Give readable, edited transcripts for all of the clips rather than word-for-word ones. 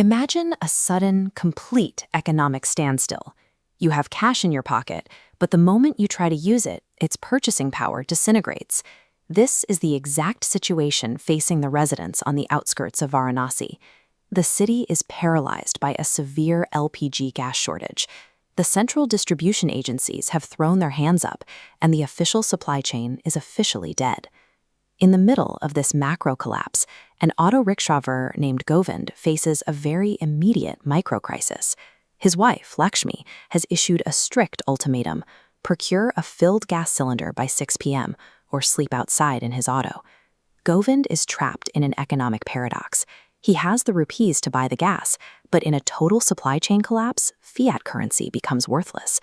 Imagine a sudden, complete economic standstill. You have cash in your pocket, but the moment you try to use it, its purchasing power disintegrates. This is the exact situation facing the residents on the outskirts of Varanasi. The city is paralyzed by a severe LPG gas shortage. The central distribution agencies have thrown their hands up, and the official supply chain is officially dead. In the middle of this macro collapse, an auto rickshawer named Govind faces a very immediate micro-crisis. His wife, Lakshmi, has issued a strict ultimatum: procure a filled gas cylinder by 6 p.m. or sleep outside in his auto. Govind is trapped in an economic paradox. He has the rupees to buy the gas, but in a total supply chain collapse, fiat currency becomes worthless.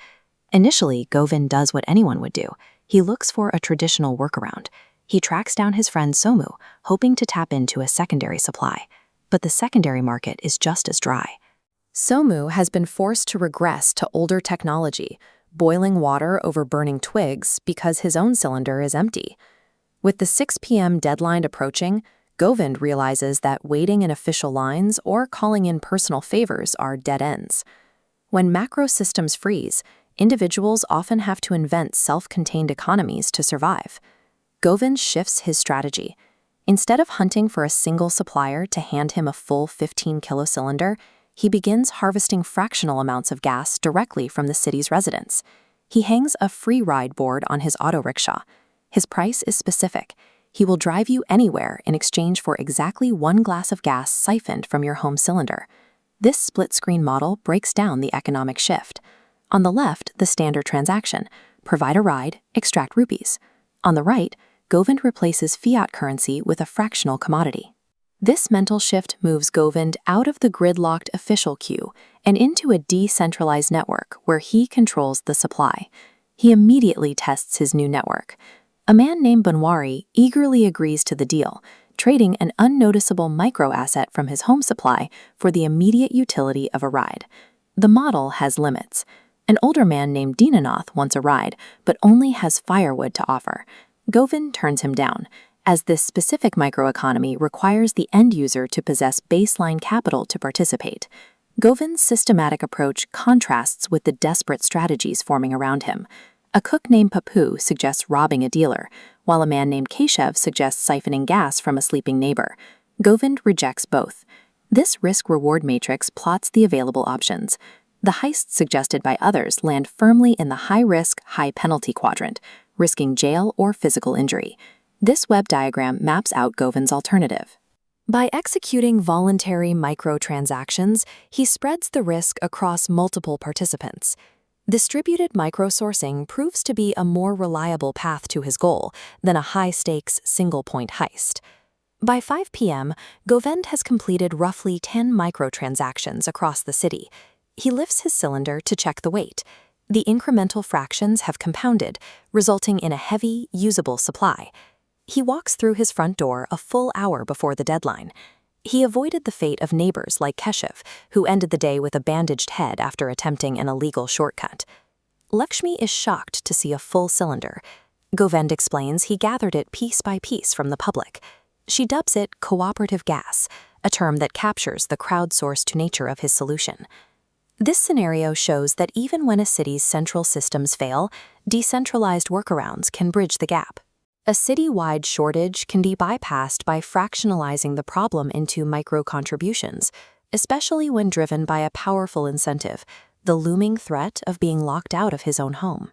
Initially, Govind does what anyone would do. He looks for a traditional workaround. He tracks down his friend Somu, hoping to tap into a secondary supply. But the secondary market is just as dry. Somu has been forced to regress to older technology, boiling water over burning twigs because his own cylinder is empty. With the 6 p.m. deadline approaching, Govind realizes that waiting in official lines or calling in personal favors are dead ends. When macro systems freeze, individuals often have to invent self-contained economies to survive. Govind shifts his strategy. Instead of hunting for a single supplier to hand him a full 15-kilo cylinder, he begins harvesting fractional amounts of gas directly from the city's residents. He hangs a free ride board on his auto rickshaw. His price is specific. He will drive you anywhere in exchange for exactly 1 glass of gas siphoned from your home cylinder. This split-screen model breaks down the economic shift. On the left, the standard transaction: provide a ride, extract rupees. On the right, Govind replaces fiat currency with a fractional commodity. This mental shift moves Govind out of the gridlocked official queue and into a decentralized network where he controls the supply. He immediately tests his new network. A man named Banwari eagerly agrees to the deal, trading an unnoticeable micro-asset from his home supply for the immediate utility of a ride. The model has limits. An older man named Dinanath wants a ride, but only has firewood to offer. Govind turns him down, as this specific microeconomy requires the end user to possess baseline capital to participate. Govind's systematic approach contrasts with the desperate strategies forming around him. A cook named Papu suggests robbing a dealer, while a man named Keshav suggests siphoning gas from a sleeping neighbor. Govind rejects both. This risk-reward matrix plots the available options. The heists suggested by others land firmly in the high-risk, high-penalty quadrant, risking jail or physical injury. This web diagram maps out Govind's alternative. By executing voluntary microtransactions, he spreads the risk across multiple participants. Distributed microsourcing proves to be a more reliable path to his goal than a high-stakes, single-point heist. By 5 p.m., Govind has completed roughly 10 microtransactions across the city. He lifts his cylinder to check the weight. The incremental fractions have compounded, resulting in a heavy, usable supply. He walks through his front door a full hour before the deadline. He avoided the fate of neighbors like Keshav, who ended the day with a bandaged head after attempting an illegal shortcut. Lakshmi is shocked to see a full cylinder. Govind explains he gathered it piece by piece from the public. She dubs it cooperative gas, a term that captures the crowdsourced nature of his solution. This scenario shows that even when a city's central systems fail, decentralized workarounds can bridge the gap. A city-wide shortage can be bypassed by fractionalizing the problem into micro-contributions, especially when driven by a powerful incentive: the looming threat of being locked out of his own home.